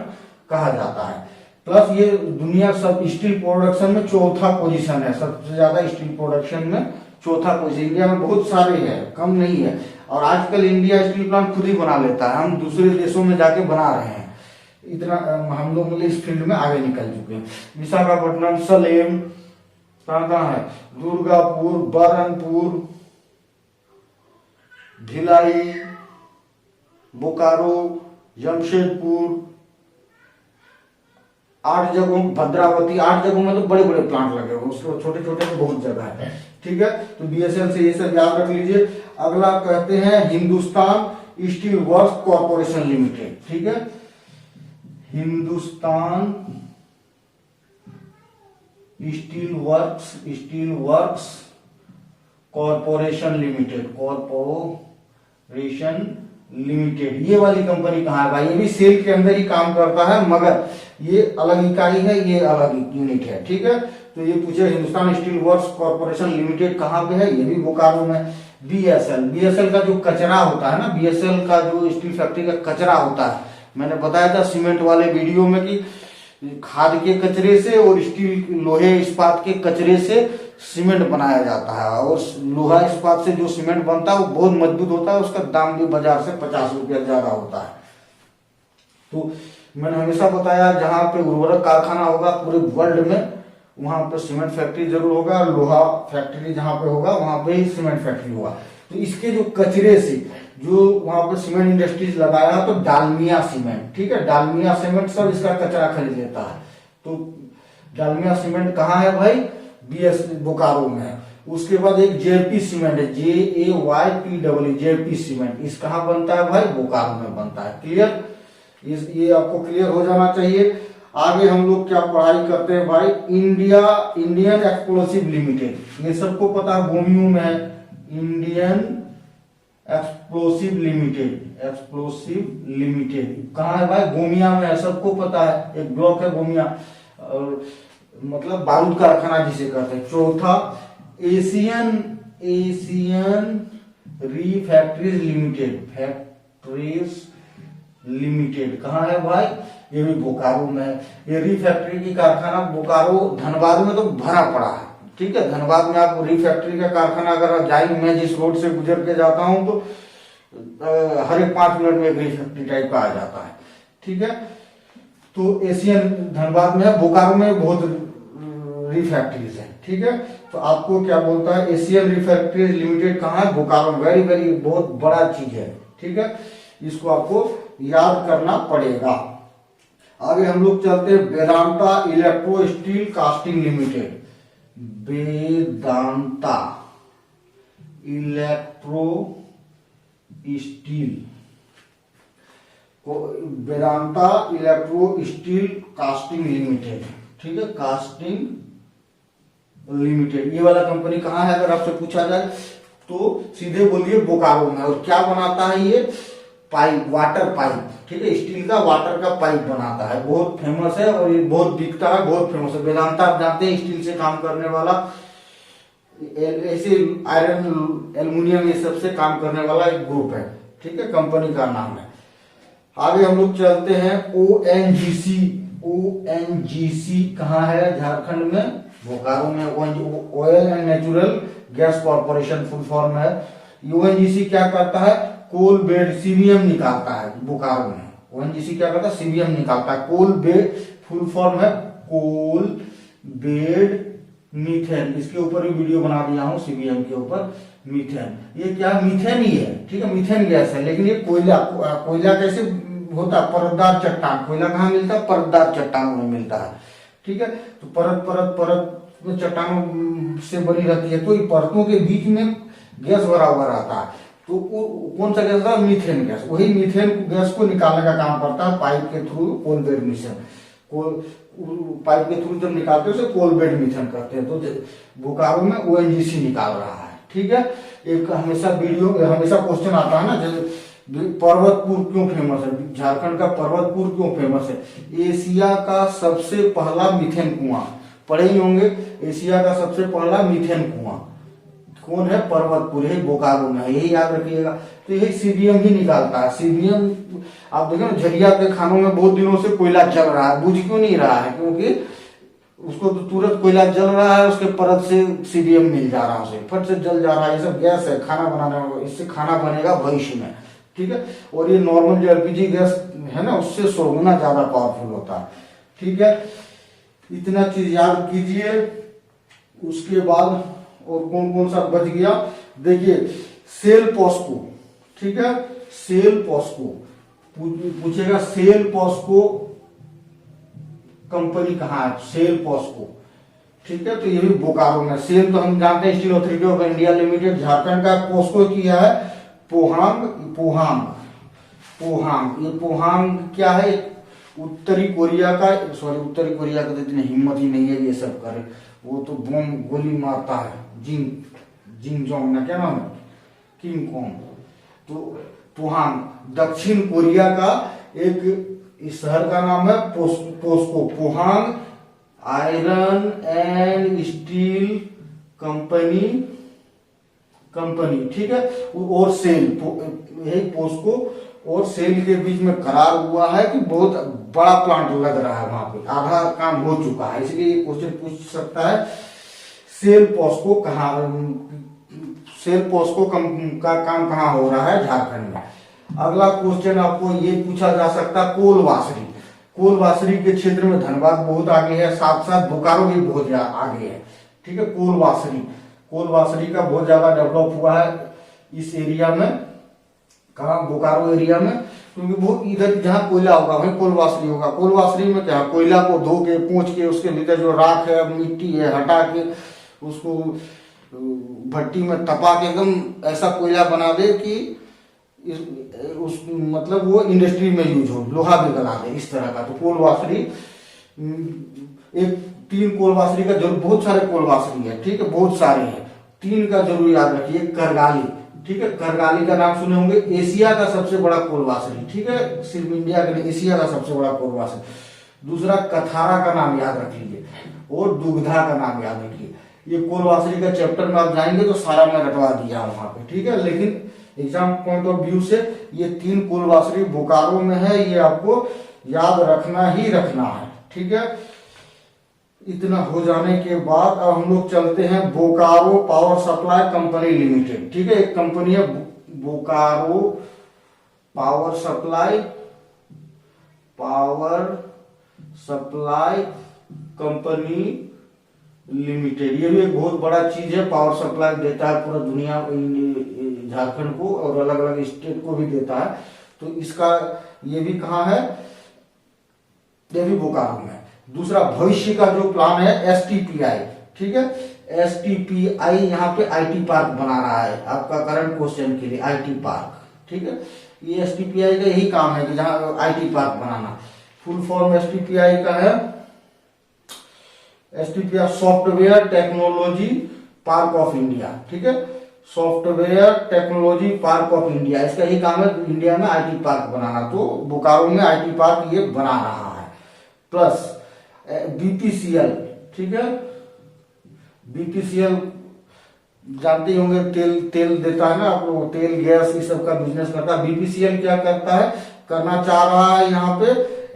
A: कहा जाता है। प्लस ये दुनिया सब स्टील प्रोडक्शन में चौथा पोजीशन है, सबसे ज्यादा स्टील प्रोडक्शन में चौथा पोजीशन। इंडिया में बहुत सारे हैं, कम नहीं है। और आजकल इंडिया स्टील प्लांट खुद ही बना लेता है, हम दूसरे देशों में जाके बना रहे हैं। इतना हम लोग मतलब इस फील्ड में आगे निकल चुके हैं। विशाखापट्टनम, सलेम, कहाँ है, दुर्गापुर, बरनपुर, भिलाई, बोकारो, जमशेदपुर, 8 जगहों, भद्रावती, 8 जगहों में तो बड़े बड़े प्लांट लगे हुए, उसको छोटे छोटे में बहुत जगह है। ठीक है, तो बीएसएल से ये सब याद रख लीजिए। अगला कहते हैं Hindustan steel works corporation limited. ठीक है, Hindustan steel works corporation limited, ये वाली कंपनी कहाँ है भाई? ये भी सेल के अंदर ही काम करता है, मगर ये अलग इकाई है, ये अलग यूनिट है। ठीक है, तो ये पूछे Hindustan steel works corporation limited कहाँ पे है? ये भी बोकारो में। बीएसएल का जो कचरा होता है ना, बीएसएल का जो स्टील फैक्ट्री का कचरा होता है, मैंने बताया था सीमेंट वाले वीडियो में कि खाद के कचरे से और स्टील, लोहे इस्पात के कचरे से सीमेंट बनाया जाता है। और लोहा इस्पात से जो सीमेंट बनता है वो बहुत मजबूत होता है, उसका दाम भी बाजार से 50 रुपया ज्यादा होता है। तो मैंने हमेशा बताया जहां पे उर्वरक कारखाना होगा पूरे वर्ल्ड में, वहां पे सीमेंट फैक्ट्री जरूर होगा। लोहा फैक्ट्री जहां पे होगा वहां पे ही सीमेंट फैक्ट्री होगा। तो इसके जो कचरे से जो वहां पे सीमेंट इंडस्ट्रीज लगाया, तो डालमिया सीमेंट, ठीक है, डालमिया सीमेंट सब इसका कचरा खरीद लेता है। तो डालमिया सीमेंट कहाँ है भाई? बीएस बोकारो में है। उसके बाद एक जेपी सीमेंट है, JAYPEE, जेपी सीमेंट, इस कहाँ बनता है भाई? बोकारो में बनता है। क्लियर? ये आपको क्लियर हो जाना चाहिए। आगे हम लोग क्या पढ़ाई करते हैं भाई? इंडियन एक्सप्लोसिव लिमिटेड, ये सबको पता है, गोमियो में है। इंडियन एक्सप्लोसिव लिमिटेड कहाँ है भाई? गोमिया में है, सबको पता है, एक ब्लॉक है गोमिया, और मतलब बारूद कारखाना जिसे कहते हैं। चौथा एशियन रीफैक्ट्रीज लिमिटेड कहाँ है भाई? ये भी बोकारो में है। ये रीफैक्ट्री की कारखाना बोकारो, धनबाद में तो भरा पड़ा है। ठीक है, धनबाद में आप रीफैक्ट्री का कारखाना अगर जाएंगे, मैं जिस रोड से गुजर के जाता हूं तो हर एक 5 मिनट में एक रीफैक्ट्री टाइप का आ जाता है। ठीक है, तो एशियन धनबाद में है, बोकारो में बहुत रीफैक्ट्रीज है। ठीक है, तो आपको क्या बोलता है? एशियन रीफैक्ट्रीज लिमिटेड कहाँ है? बोकारो। वेरी वेरी बहुत बड़ा चीज है। ठीक है, इसको आपको याद करना पड़ेगा। आगे हम लोग चलते हैं Vedanta electro steel casting limited. Vedanta electro steel casting limited. ठीक है, कास्टिंग लिमिटेड, ये वाला कंपनी कहाँ है? अगर आपसे पूछा जाए तो सीधे बोलिए बोकारो में। और क्या बनाता है ये? Pipe, water pipe. ठीक है, स्टील का वाटर का पाइप बनाता है, बहुत फेमस है और ये बहुत बिकता है, बहुत फेमस है। वेदांता आप जानते हैं स्टील से काम करने वाला, ऐसे आयरन, एल्युमिनियम, ये सब से काम करने वाला एक ग्रुप है। ठीक है, कंपनी का नाम है। आगे हम लोग चलते हैं ONGC कहाँ है? झारखंड में, बोकारो में। Oil and natural gas corporation full form है। ONGC क्या करता है? कोल बेड सीबीएम निकालता है बोकारो में। ONGC क्या करता है? सीबीएम निकालता है। कोल बेड फुल फॉर्म है कोल बेड मीथेन, इसके ऊपर भी वीडियो बना दिया हूं, सीबीएम के ऊपर। मीथेन, ये क्या? मीथेन ही है। ठीक है, मीथेन गैस है, लेकिन ये कोयला कैसे होता है? परतदार चट्टान। कोयला कहाँ मिलता है? परतदार चट्टानों में मिलता है। ठीक है, तो परत में चट्टानों से बनी रहती है, तो परतों के बीच में गैस भरा हुआ रहता है। तो कौन सा गैस था? Methane gas. वही मीथेन गैस को निकालने का काम करता है पाइप के through, coal bed mission. Pipe के थ्रू जब निकालते हैं उसे कोल बेड मिशन करते हैं। तो बोकारो में ONGC निकाल रहा है। ठीक है, एक हमेशा क्वेश्चन आता है ना, जैसे पर्वतपुर क्यों फेमस है? झारखंड का पर्वतपुर क्यों फेमस है? एशिया का सबसे पहला मीथेन कुआं, पढ़े ही होंगे, एशिया का सबसे पहला मीथेन कुआं कौन है, पर्वतपुर, यही बोकारो में है, यही याद रखिएगा। तो यही सीबीएम ही निकालता है। सीबीएम आप देखें ना, झरिया के खानों में बहुत दिनों से कोयला जल रहा है, बुझ क्यों नहीं रहा है? क्योंकि उसको तो तुरंत कोयला जल रहा है, उसके परत से सीबीएम मिल जा रहा है, उसे फट से जल जा रहा है। ये सब गैस है, खाना बनाने में, इससे खाना बनेगा भविष्य में, ठीक है। और ये नॉर्मल जो एलपीजी गैस है ना, उससे 100 गुना ज्यादा पावरफुल होता है, ठीक है। इतना चीज याद कीजिए। उसके बाद और कौन कौन सा बच गया, देखिए सेल पॉस्को, ठीक है। सेल पॉस्को पूछेगा, सेल पॉस्को कंपनी कहाँ है? सेल पॉस्को, ठीक है। तो ये भी बोकारो में। सेल तो हम जानते हैं, steel Authority of India limited Jharkhand का। पॉस्को किया है पोहांग, पोहांग, पोहांग। ये पोहांग क्या है? उत्तरी कोरिया का, सॉरी उत्तरी कोरिया का तो इतनी हिम्मत ही नहीं है ये सब करे, वो तो बम गोली मारता है। जिंग जोंग ना क्या नाम है, किंग कॉन्ग। तो पोहांग दक्षिण कोरिया का एक, इस शहर का नाम है POSCO, Pohang Iron and Steel Company, ठीक है। और सेल, यही पोस्को और सेल के बीच में करार हुआ है कि बहुत बड़ा प्लांट लग रहा है वहां पे, आधा काम हो चुका है, इसलिए ये क्वेश्चन पूछ सकता है। सेल पॉस्को कहाँ, सेल पॉस्को का काम कहाँ हो रहा है? झारखंड में। अगला क्वेश्चन आपको ये पूछा जा सकता है, कोलवासरी। कोलवासरी के क्षेत्र में धनबाद बहुत आगे है, साथ साथ बोकारो भी बहुत आगे है, ठीक है। कोलवासरी का बहुत ज्यादा डेवलप हुआ है इस एरिया में, कहा बोकारो एरिया में, क्योंकि वो इधर जहाँ कोयला होगा वहीं कोलवासरी होगा। कोलवासरी में क्या, कोयला को धो के पोंछ के उसके भीतर जो राख है, मिट्टी है, हटा के उसको भट्टी में तपा के एकदम ऐसा कोयला बना दे कि उस मतलब वो इंडस्ट्री में यूज हो, लोहा भी गला दे, इस तरह का। तो कोलवासरी, एक 3 कोलवासरी का जरूर, बहुत सारे कोलवासरी है, ठीक है, बहुत सारे हैं, 3 का जरूर याद रखिए। करगाली, ठीक है, करगाली का नाम सुने होंगे, एशिया का सबसे बड़ा कोलवासरी, ठीक है, सिर्फ इंडिया के लिए, एशिया का सबसे बड़ा कोलवासरी। दूसरा कथारा का नाम याद रख लीजिए, और दुग्धा का नाम याद रखिए। ये कोलवासरी का चैप्टर में आप जाएंगे तो सारा मैं रटवा दिया वहां पे, ठीक है। लेकिन एग्जाम पॉइंट ऑफ व्यू से ये 3 कोलवासरी बोकारो में है, ये आपको याद रखना ही रखना है, ठीक है। इतना हो जाने के बाद अब हम लोग चलते हैं Bokaro power supply company limited, ठीक है। एक कंपनी है Bokaro power supply company limited. ये भी एक बहुत बड़ा चीज है, पावर सप्लाई देता है पूरा दुनिया, झारखंड को और अलग अलग स्टेट को भी देता है। तो इसका ये भी कहाँ है? ये भी बोकारो में। दूसरा भविष्य का जो प्लान है एसटीपीआई, ठीक है, एसटीपीआई यहाँ पे आईटी पार्क बना रहा है, आपका करंट क्वेश्चन के लिए आईटी पार्क, ठीक है। ये एसटीपीआई का यही काम है कि जहां IT park banana. Full form STPI का है STPI software technology park of India, ठीक है, software technology park of India. इसका ही काम है इंडिया में आईटी पार्क बनाना। तो बोकारो में आईटी पार्क ये बना रहा है। प्लस बीपीसीएल, ठीक है, बीपीसीएल जानते ही होंगे, तेल देता है ना आप लोग, तेल गैस इस सब का बिजनेस करता है। बीपीसीएल क्या करता है, करना चाह रहा है यहाँ पे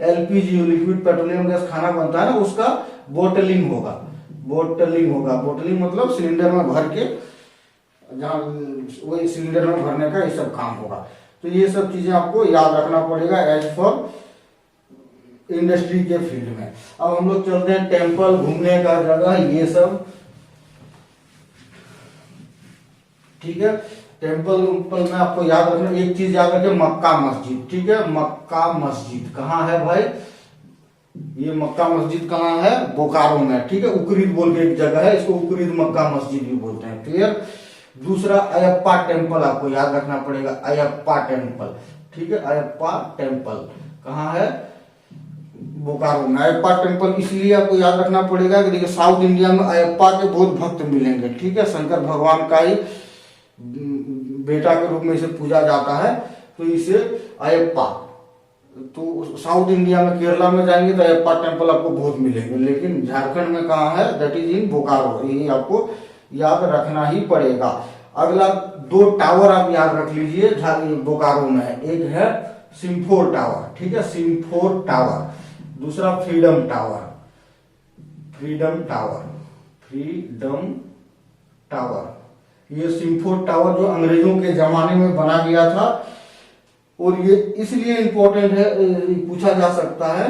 A: एलपीजी लिक्विड पेट्रोलियम गैस खाना बनता है ना, उसका बोटलिंग होगा। बोटलिंग मतलब सिलेंडर में भर के, जहाँ वही सिलेंडर में भरने का ये सब काम होगा। तो ये सब चीजें आपको याद रखना पड़ेगा एज फॉर इंडस्ट्री के फील्ड में। अब हम लोग चलते हैं टेम्पल, घूमने का जगह, ये सब, ठीक है। टेम्पल में आपको याद रखना एक चीज याद रखें, मक्का मस्जिद, ठीक है। मक्का मस्जिद कहाँ है भाई? ये मक्का मस्जिद कहाँ है? बोकारो में, ठीक है। उकरीद बोल के एक जगह है, इसको उकरीद मक्का मस्जिद भी बोलते हैं, क्लियर। दूसरा अयप्पा टेम्पल आपको याद रखना पड़ेगा, अयप्पा टेम्पल, ठीक है। अयप्पा टेम्पल कहाँ है? बोकारो में। अयप्पा टेम्पल इसलिए आपको याद रखना पड़ेगा कि देखिए साउथ इंडिया में अयप्पा के बहुत भक्त मिलेंगे, ठीक है। शंकर भगवान का ही बेटा के रूप में इसे पूजा जाता है, तो इसे अयप्पा, तो साउथ इंडिया में केरला में जाएंगे तो अयप्पा टेम्पल आपको बहुत मिलेंगे, लेकिन झारखंड में कहाँ है? दैट इज इन बोकारो, यही आपको याद रखना ही पड़ेगा। अगला 2 टावर आप याद रख लीजिए बोकारो में है। एक है सिम्फोर टावर, ठीक है, सिम्फोर टावर। दूसरा freedom tower, freedom tower, freedom tower. ये सिम्फोर टावर जो अंग्रेजों के जमाने में बना गया था, और ये इसलिए इंपॉर्टेंट है, पूछा जा सकता है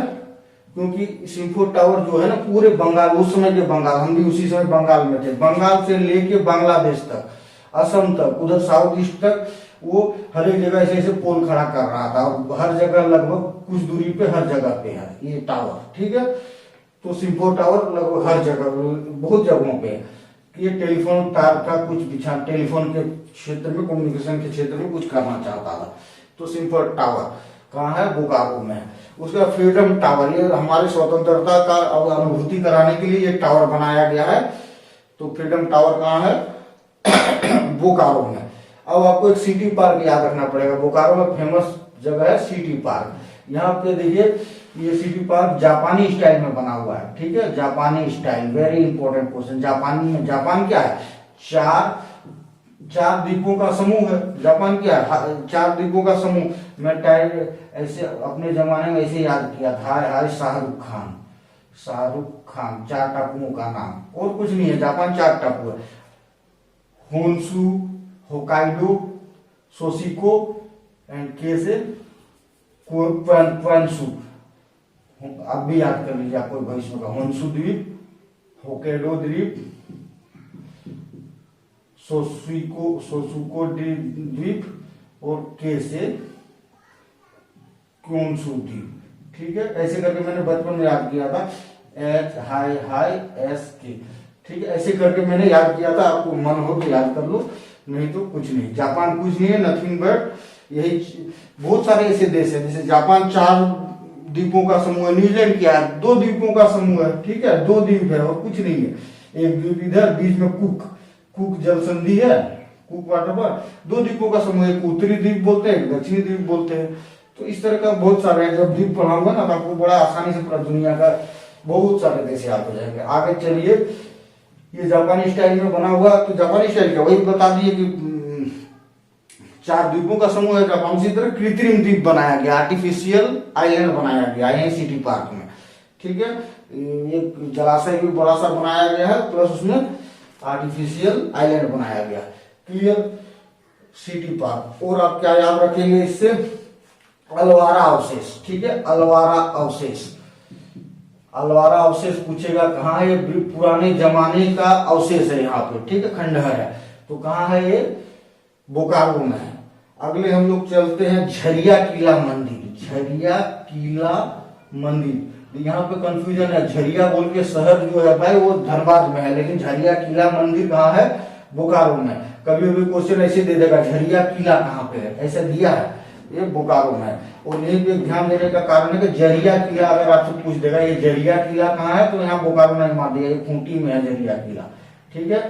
A: क्योंकि सिम्फोर टावर जो है ना पूरे बंगाल, उस समय के बंगाल, हम भी उसी समय बंगाल में थे, बंगाल से लेके बांग्लादेश तक, असम तक, उधर साउथ ईस्ट तक, वो हर एक जगह ऐसे ऐसे पोल खड़ा कर रहा था, और हर जगह लगभग कुछ दूरी पे हर जगह पे है ये टावर, ठीक है। तो सिम्फोर टावर लगभग हर जगह, बहुत जगहों पे है। ये टेलीफोन तार का कुछ बिछा, टेलीफोन के क्षेत्र में, कम्युनिकेशन के क्षेत्र में कुछ करना चाहता था। तो सिम्फोर टावर कहाँ है? बोकारो में है। उसका फ्रीडम टावर, ये हमारे स्वतंत्रता का अनुभूति कराने के लिए ये टावर बनाया गया है। तो फ्रीडम टावर कहाँ है? बोकारो में। अब आपको एक सिटी पार्क याद रखना पड़ेगा। बोकारो में फेमस जगह है सिटी पार्क। यहाँ पे देखिए, ये सिटी पार्क जापानी स्टाइल में बना हुआ है, ठीक है, जापानी स्टाइल। Very important question. जापानी में, जापान क्या है? चार द्वीपों का समूह है। जापान क्या है? 4 द्वीपों का समूह। मैं ऐसे अपने जमाने में ऐसे याद किया था, हाय शाहरुख खान, शाहरुख खान, 4 टापुओं का नाम, और कुछ नहीं है। जापान 4 टापू है, होन्शु, होकाइडो, सोशिको एंड के से क्वानसू। आप भी याद कर लीजिए, आपको भविष्य में होन्शु द्वीप, होकाइडो द्वीप, सोसुको द्वीप और के से क्योंसू द्वीप, ठीक है। ऐसे करके मैंने बचपन में याद किया था, HISK, ठीक है, ऐसे करके मैंने याद किया था। आपको मन हो तो याद कर लो, नहीं तो कुछ नहीं। जापान कुछ नहीं है, नथिंग बट यही। बहुत सारे ऐसे देश है, जैसे जापान 4 द्वीपों का समूह है। न्यूजीलैंड क्या है? 2 द्वीपों का समूह है, ठीक है, 2 द्वीप है और कुछ नहीं है। एक द्वीप इधर, बीच में कुक जल संधि है, कुक वाटर पर। 2 द्वीपों का समूह, एक उत्तरी द्वीप बोलते हैं, दक्षिणी द्वीप बोलते हैं। तो इस तरह का बहुत सारे है। जब द्वीप पढ़ाऊंगा ना तो आपको बड़ा आसानी से पूरा दुनिया का बहुत सारे देश याद हो जाएंगे। आगे चलिए, ये जापानी स्टाइल में बना हुआ। तो जापानी स्टाइल क्या, वही बता दिए कि 4 द्वीपों का समूह है जापान। उसी तरह कृत्रिम द्वीप बनाया गया, आर्टिफिशियल आइलैंड बनाया गया यही सिटी पार्क में, ठीक है। एक जलाशय भी बड़ा सा बनाया गया है, प्लस उसमें आर्टिफिशियल आइलैंड बनाया गया। क्लियर? City park. और आप क्या याद रखेंगे इससे? अलवारा अवशेष, ठीक है, अलवारा अवशेष। अलवारा अवशेष पूछेगा कहाँ है? पुराने जमाने का अवशेष है यहाँ पे, ठीक है, खंडहर है। तो कहाँ है ये? बोकारो में है। अगले हम लोग चलते हैं झरिया किला मंदिर। झरिया किला मंदिर, यहाँ पे कंफ्यूजन है। झरिया बोल के शहर जो है भाई वो धनबाद में है, लेकिन झरिया किला मंदिर कहाँ है? बोकारो में। कभी भी क्वेश्चन ऐसे दे देगा, झरिया किला कहाँ पे है, ऐसा दिया है, ये बोकारो में है। और यही पे ध्यान देने का कारण है कि झरिया किला अगर आपसे पूछ देगा ये झरिया किला कहाँ है, तो यहाँ बोकारो में मार दिया, ये खूंटी में है झरिया किला, ठीक है,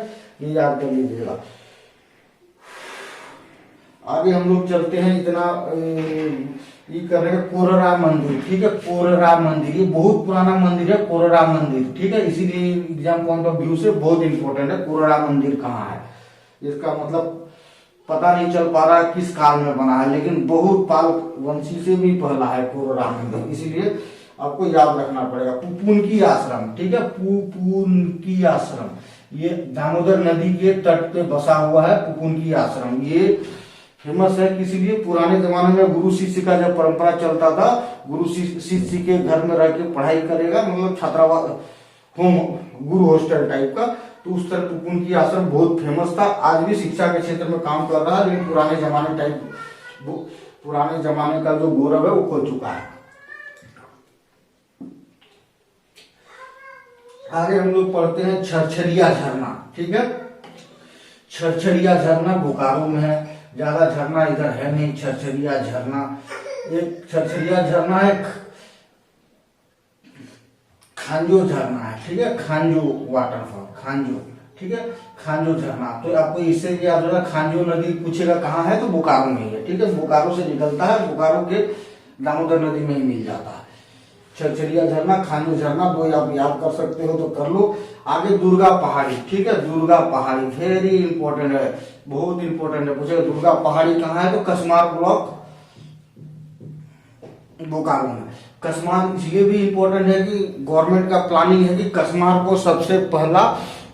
A: ये याद कर लीजिएगा। आगे हम लोग चलते हैं, इतना ये कर रहे हैं कोररा मंदिर, ठीक है, कोररा मंदिर, ये बहुत पुराना मंदिर है कोररा मंदिर, ठीक है, इसीलिए एग्जाम पॉइंट ऑफ व्यू से बहुत इंपॉर्टेंट है। कोररा मंदिर कहाँ है? इसका मतलब पता नहीं चल पा रहा किस काल में बना है, लेकिन बहुत पाल वंशी से भी पहला है कोररा मंदिर, इसीलिए आपको याद रखना पड़ेगा। पुपुनकी आश्रम, ठीक है, पुपुनकी आश्रम, ये दामोदर नदी के तट पे बसा हुआ है पुपुनकी आश्रम। ये फेमस है किसी लिए? पुराने जमाने में गुरु शिष्य का जब परंपरा चलता था, गुरु शिष्य के घर में रह के पढ़ाई करेगा, मतलब छात्रावास, होम, गुरु हॉस्टल टाइप का, तो उस तरह पुपुनकी आश्रम बहुत फेमस था। आज भी शिक्षा के क्षेत्र में काम कर रहा है, लेकिन पुराने जमाने का जो गौरव है वो खो चुका है। आगे हम लोग पढ़ते हैं छरछरिया झरना, ठीक है, छरछरिया झरना बोकारो में है। ज्यादा झरना इधर है नहीं। छरछरिया झरना, एक छरछरिया झरना है, खांजो झरना है, ठीक है, खांजो वाटरफॉल, खांजो, ठीक है, खांजो झरना। तो आपको इससे याद होगा, खांजो नदी पूछेगा कहाँ है, तो बोकारो में ही है, ठीक है, बोकारो से निकलता है, बोकारो के दामोदर नदी में ही मिल जाता है। छरछरिया झरना, खानू झरना, दो आप याद कर सकते हो तो कर लो। आगे दुर्गा पहाड़ी, ठीक है, दुर्गा पहाड़ी वेरी इंपॉर्टेंट है, बहुत इंपॉर्टेंट है। पूछे दुर्गा पहाड़ी कहाँ है, तो कसमार ब्लॉक बोकारो में। कसमार इसलिए भी इंपॉर्टेंट है कि गवर्नमेंट का प्लानिंग है कि कसमार को सबसे पहला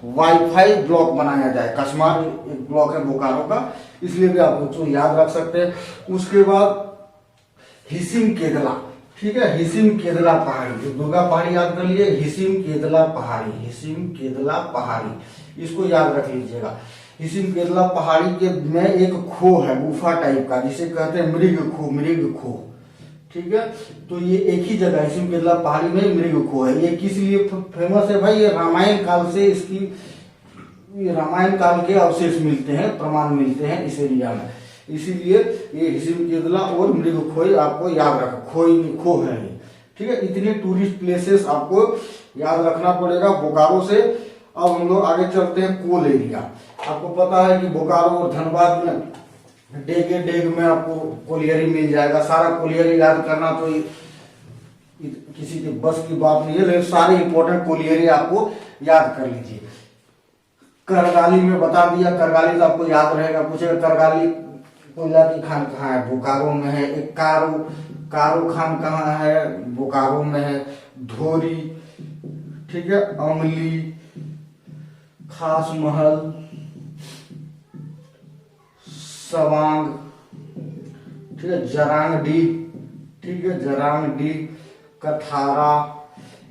A: वाईफाई ब्लॉक बनाया जाए। कसमार एक ब्लॉक है बोकारो का, इसलिए भी आप उसको याद रख सकते हैं। उसके बाद हिसिम केदला, ठीक है, हिसिम केदला पहाड़ी, जो दुर्गा पहाड़ी याद कर लिए, हिसिम केदला पहाड़ी, हिसिम केदला पहाड़ी, इसको याद रख लीजिएगा। हिसिम केदला पहाड़ी के में एक खो है गुफा टाइप का, जिसे कहते हैं मृग खो, मृग खो, ठीक है। तो ये एक ही जगह हिसिम केदला पहाड़ी में मृग खो है। ये किस लिए फेमस है भाई, ये रामायण काल से इसकी रामायण काल के अवशेष मिलते हैं, प्रमाण मिलते हैं इस एरिया में, इसीलिए ये हिसिम केदला और मृग खोई आपको याद रखो, खोई खो है ये, ठीक है। इतने टूरिस्ट प्लेसेस आपको याद रखना पड़ेगा बोकारो से। अब हम लोग आगे चलते हैं कोल एरिया। आपको पता है कि बोकारो और धनबाद में डेगे डेग में आपको कोलियरी मिल जाएगा। सारा कोलियरी याद करना तो किसी के बस की बात नहीं है, लेकिन सारे इंपॉर्टेंट कोलियरी आपको याद कर लीजिए। करगाली में बता दिया, करगाली तो आपको याद रहेगा। पूछेगा करगाली कोयला की खान कहाँ है, बोकारो में है। एक कारो, कारो खान कहाँ है, बोकारो में है। धोरी, ठीक है, अमली, खास महल, सवांग, ठीक है, जरांगडी, ठीक है, जरांगडी, कथारा,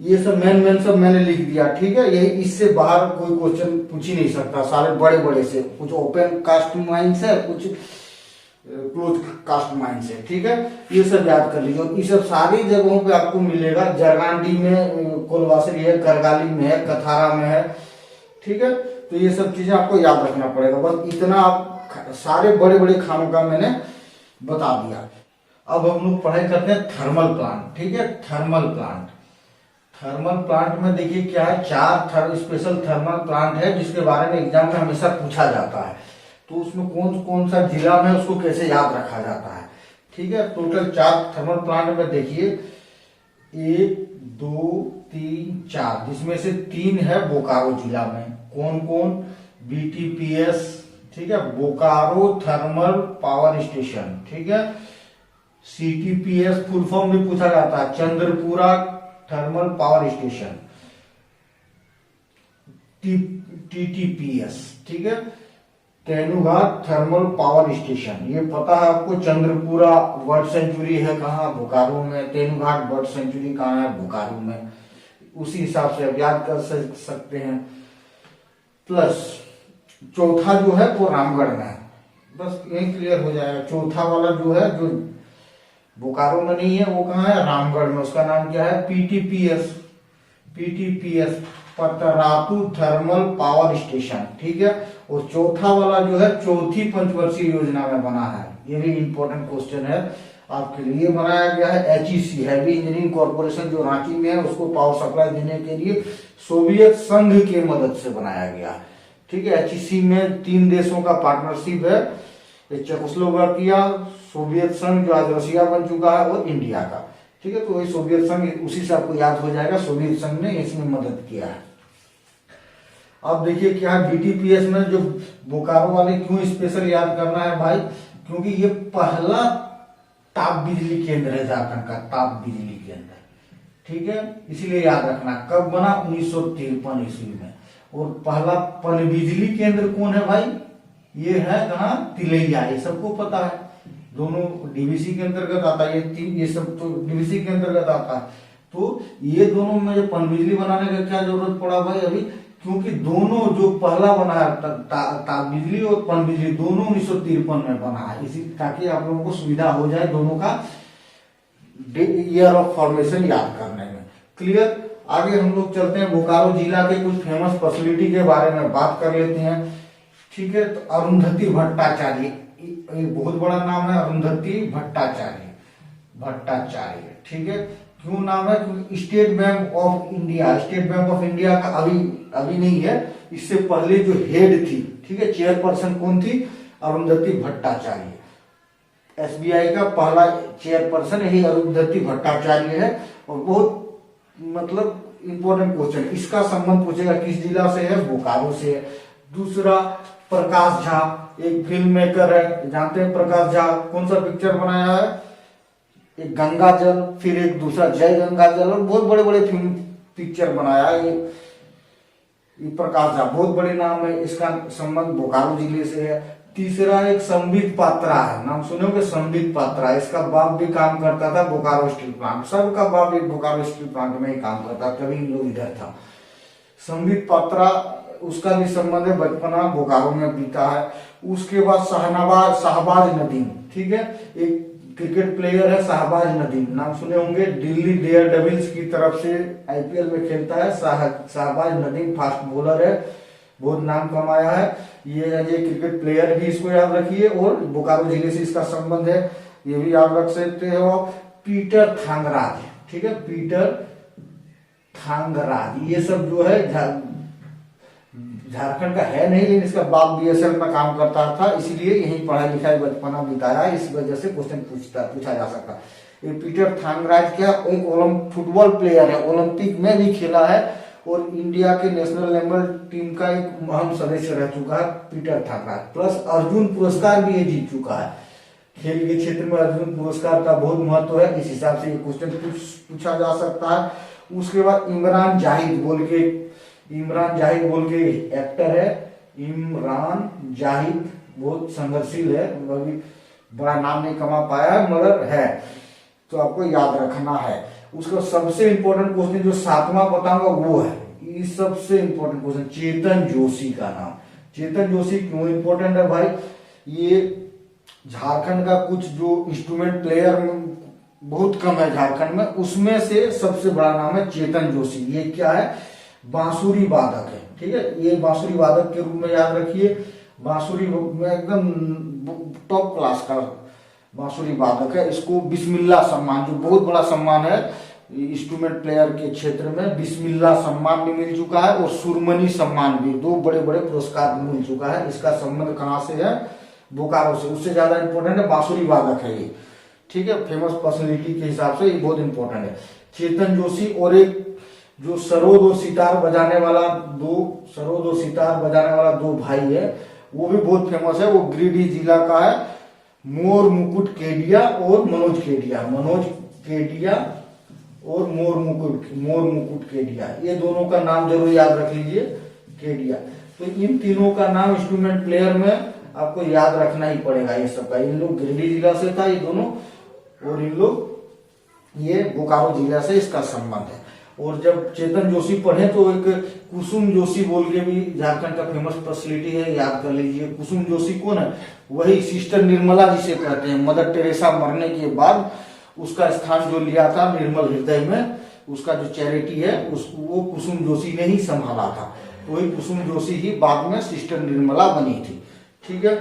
A: ये सब मेन सब मैंने लिख दिया, ठीक है। यही इससे बाहर कोई क्वेश्चन पूछ ही नहीं सकता, सारे बड़े बड़े से, कुछ ओपन कास्ट माइंस है, कुछ क्लोज कास्ट माइंस है, ठीक है। ये सब याद कर लीजिए। ये सब सारी जगहों पे आपको मिलेगा। जरगांडी में कोलवासरी है, करगाली में है, कथारा में है, ठीक है। तो ये सब चीजें आपको याद रखना पड़ेगा। बस इतना आप सारे बड़े बड़े खानों का मैंने बता दिया। अब हम लोग पढ़ाई करते हैं थर्मल प्लांट, ठीक है। थर्मल प्लांट, थर्मल प्लांट में देखिए क्या है, चार स्पेशल थर्मल प्लांट है जिसके बारे में एग्जाम में हमेशा पूछा जाता है। तो उसमें कौन कौन सा जिला में उसको कैसे याद रखा जाता है, ठीक है। टोटल 4 थर्मल प्लांट में देखिए 1 2 3 4, जिसमें से 3 है बोकारो जिला में। कौन कौन, BTPS, ठीक है, बोकारो थर्मल पावर स्टेशन, ठीक है। CTPS फुल फॉर्म भी पूछा जाता है, Chandrapura thermal power station. TTPS, ठीक है, तेनुघाट थर्मल पावर स्टेशन। ये पता है आपको, चंद्रपुरा बर्ड सेंचुरी है कहाँ, बोकारो में। तेनुघाट बर्ड सेंचुरी कहाँ है, बोकारो में। उसी हिसाब से आप याद कर सकते हैं। प्लस चौथा जो है वो रामगढ़ में है, बस यही क्लियर हो जाएगा। चौथा वाला जो है, जो बोकारो में नहीं है, वो कहाँ है, रामगढ़ में। उसका नाम क्या है, PTPS, PTPS Patratu thermal power station, ठीक है। और चौथा वाला जो है चौथी पंचवर्षीय योजना में बना है। ये भी इंपॉर्टेंट क्वेश्चन है आपके लिए। बनाया गया है HEC, हैवी इंजीनियरिंग कॉर्पोरेशन, जो रांची में है, उसको पावर सप्लाई देने के लिए सोवियत संघ के मदद से बनाया गया, ठीक है। HEC में 3 देशों का पार्टनरशिप है, चेकोस्लोवाकिया, सोवियत संघ जो आज रशिया बन चुका है, और इंडिया का, ठीक है। तो वही सोवियत संघ, उसी से आपको याद हो जाएगा, सोवियत संघ ने इसमें मदद किया है। अब देखिए क्या है, BTPS में जो बोकारो वाले क्यों स्पेशल याद करना है भाई, क्योंकि ये पहला ताप बिजली केंद्र है झारखंड का, ताप बिजली केंद्र, ठीक है। इसीलिए याद रखना। कब बना, 1953 ईस्वी में। और पहला पनबिजली केंद्र कौन है भाई, ये है कहाँ, तिलैया। ये सबको पता है, दोनों DVC के अंतर्गत आता है। ये सब तो DVC के अंतर्गत आता है। तो ये दोनों में जो पनबिजली बनाने का क्या जरूरत पड़ा भाई अभी, क्योंकि दोनों जो पहला बना है ताप बिजली और पनबिजली, दोनों 1953 में बना है, इसी ताकि आप लोगों को सुविधा हो जाए दोनों का ईयर ऑफ फॉर्मेशन याद करने में। क्लियर। आगे हम लोग चलते हैं, बोकारो जिला के कुछ फेमस फैसिलिटी के बारे में बात कर लेते हैं, ठीक है। तो अरुंधति भट्टाचार्य, एक बहुत बड़ा नाम है, अरुंधति भट्टाचार्य, भट्टाचार्य, ठीक है। क्यों नाम है, क्योंकि state bank of India, state bank of India का अभी नहीं है, इससे पहले जो हेड थी, ठीक है, चेयरपर्सन कौन थी, अरुंधति भट्टाचार्य। SBI का पहला चेयरपर्सन यही अरुंधति भट्टाचार्य है। और बहुत मतलब इंपॉर्टेंट क्वेश्चन, इसका संबंध पूछेगा किस जिला से है, बोकारो से है। दूसरा प्रकाश झा, एक फिल्म मेकर है, जानते हैं प्रकाश झा, कौन सा पिक्चर बनाया है, एक गंगा जल, फिर एक दूसरा जय गंगा जल, और बहुत बड़े बड़े फिल्म पिक्चर बनाया है ये प्रकाश झा, बहुत बड़े नाम है। इसका संबंध बोकारो जिले से है। तीसरा एक संबित पात्रा है, नाम सुने होंगे संबित पात्रा, इसका बाप भी काम करता था बोकारो स्टील प्लांट, सबका बाप एक बोकारो स्टील प्लांट में ही काम करता, तभी इन लोग इधर था। संबित पात्रा, उसका भी संबंध है, बचपना बोकारो में बीता है। उसके बाद शाहबाज नदीम, ठीक है, एक क्रिकेट प्लेयर है शाहबाज नदीम, नाम सुने होंगे, दिल्ली डेयर डेविल्स की तरफ से आईपीएल में खेलता है। शाहबाज नदीम फास्ट बॉलर है, बहुत नाम कमाया है। ये क्रिकेट प्लेयर भी इसको याद रखिए, और बोकारो जिले से इसका संबंध है, ये भी याद रख सकते हो। पीटर थांगराज, ठीक है, पीटर थांगराज, ये सब जो है झारखंड का है नहीं, लेकिन इसका बाप बीएसएल में काम करता था, इसीलिए यही पढ़ाई लिखाई बचपना बिताया, इस वजह से क्वेश्चन पूछा जा सकता। ये पीटर थांगराज क्या एक फुटबॉल प्लेयर है, ओलंपिक में भी खेला है, और इंडिया के नेशनल लेवल टीम का एक अहम सदस्य रह चुका है पीटर थांगराज। प्लस अर्जुन पुरस्कार भी ये जीत चुका है, खेल के क्षेत्र में अर्जुन पुरस्कार का बहुत महत्व है, इस हिसाब से ये क्वेश्चन पूछा जा सकता है। उसके बाद इमरान जाहिद बोल के एक्टर है, इमरान जाहिद बहुत संघर्षशील है, अभी बड़ा नाम नहीं कमा पाया मगर है, तो आपको याद रखना है। उसका सबसे इंपॉर्टेंट क्वेश्चन जो 7वां बताऊंगा वो है, ये सबसे इंपॉर्टेंट क्वेश्चन, चेतन जोशी का नाम। चेतन जोशी क्यों इंपॉर्टेंट है भाई, ये झारखंड का कुछ जो इंस्ट्रूमेंट प्लेयर बहुत कम है झारखंड में, उसमें से सबसे बड़ा नाम है चेतन जोशी। ये क्या है, बांसुरी वादक है, ठीक है, ये बांसुरी वादक के रूप में याद रखिए, बांसुरी में एकदम टॉप क्लास का बांसुरी वादक है। इसको बिस्मिल्ला सम्मान, जो बहुत बड़ा सम्मान है इंस्ट्रूमेंट प्लेयर के क्षेत्र में, बिस्मिल्ला सम्मान भी मिल चुका है, और सुरमनी सम्मान भी, दो बड़े बड़े पुरस्कार मिल चुका है। इसका संबंध कहाँ से है, बोकारो से। उससे ज्यादा इंपॉर्टेंट है बांसुरी वादक है ये, ठीक है, फेमस पर्सनैलिटी के हिसाब से ये बहुत इंपॉर्टेंट है चेतन जोशी। और एक जो सरोद और सितार बजाने वाला दो भाई है, वो भी बहुत फेमस है, वो गिरिडीह जिला का है, मोर मुकुट केडिया और मनोज केडिया और मोर मुकुट केडिया, ये दोनों का नाम जरूर याद रख लीजिए, केडिया। तो इन तीनों का नाम इंस्ट्रूमेंट प्लेयर में आपको याद रखना ही पड़ेगा, ये सबका। इन लोग गिरिडीह जिला से था ये दोनों, और इन लोग ये बोकारो जिला से इसका संबंध है। और जब चेतन जोशी पढ़े तो एक कुसुम जोशी बोल के भी झारखंड का फेमस पर्सनैलिटी है, याद कर लीजिए। कुसुम जोशी कौन है, वही सिस्टर निर्मला जिसे कहते हैं, मदर टेरेसा मरने के बाद उसका स्थान जो लिया था निर्मल हृदय में, उसका जो चैरिटी है वो कुसुम जोशी ने ही संभाला था, वही कुसुम जोशी ही बाद में सिस्टर निर्मला बनी थी, ठीक है।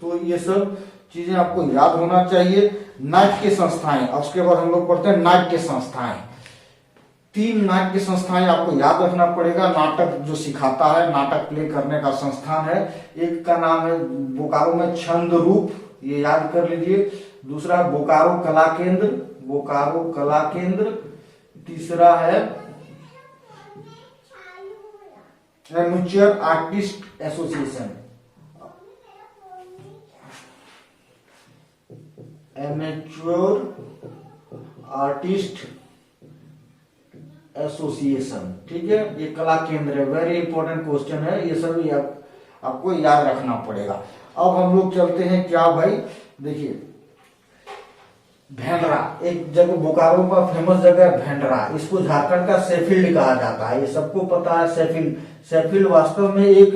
A: तो ये सब चीजें आपको याद होना चाहिए। नाट्य संस्थाएं, उसके बाद हम लोग पढ़ते हैं नाट्य संस्थाएं। 3 नाट्य संस्थाएं आपको याद रखना पड़ेगा, नाटक जो सिखाता है, नाटक प्ले करने का संस्थान है। एक का नाम है बोकारो में छंद रूप, ये याद कर लीजिए। दूसरा बोकारो कला केंद्र। तीसरा है एमेच्योर आर्टिस्ट एसोसिएशन, ठीक है, ये कला केंद्र है, वेरी इंपॉर्टेंट क्वेश्चन है, ये सब आपको याद रखना पड़ेगा। अब हम लोग चलते हैं क्या भाई, देखिए भेंडरा, एक जगह बोकारो का फेमस जगह है भेंडरा, इसको झारखंड का शेफील्ड कहा जाता है, ये सबको पता है। शेफील्ड वास्तव में एक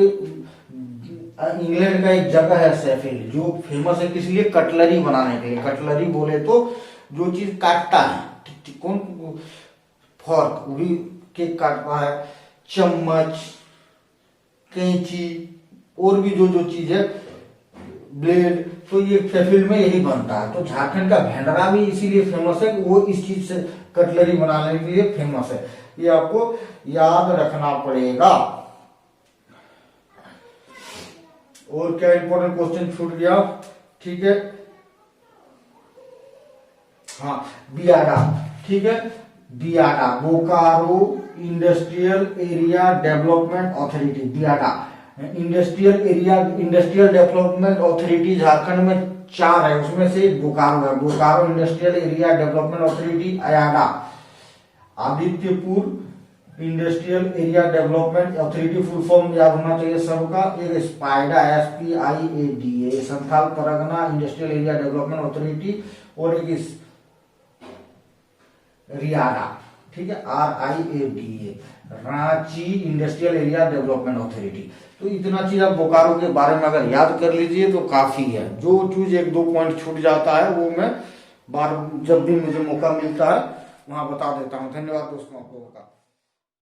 A: इंग्लैंड का एक जगह है शेफील्ड, जो फेमस है किस लिए, कटलरी बनाने के लिए। कटलरी बोले तो जो चीज काटता है, कौन, फॉर्क भी केक काटता है, चम्मच, कैंची, और भी जो चीज है, ब्लेड, तो ये शेफील्ड में यही बनता है। तो झारखंड का भेंडरा भी इसीलिए फेमस है, वो इस चीज से कटलरी बनाने के लिए फेमस है, ये आपको याद रखना पड़ेगा। और क्या इंपॉर्टेंट क्वेश्चन छूट गया, ठीक है, हाँ बियाडा, ठीक है, BIADA, Bokaro industrial area development authority, BIADA industrial development authority Jharkhand में 4 है, उसमें से एक बोकारो है, Bokaro industrial area development authority. AIADA Adityapur industrial area development authority, full form याद होना चाहिए सबका। एक SPIADA SPIADA Santhal Pargana industrial area development authority, और एक रियाडा, ठीक है, RIADA Ranchi industrial area development authority. तो इतना चीज आप बोकारो के बारे में अगर याद कर लीजिए तो काफी है। जो चीज 1-2 पॉइंट छूट जाता है वो मैं बार जब भी मुझे मौका मिलता है वहां बता देता हूँ। धन्यवाद दोस्तों आप लोगों का।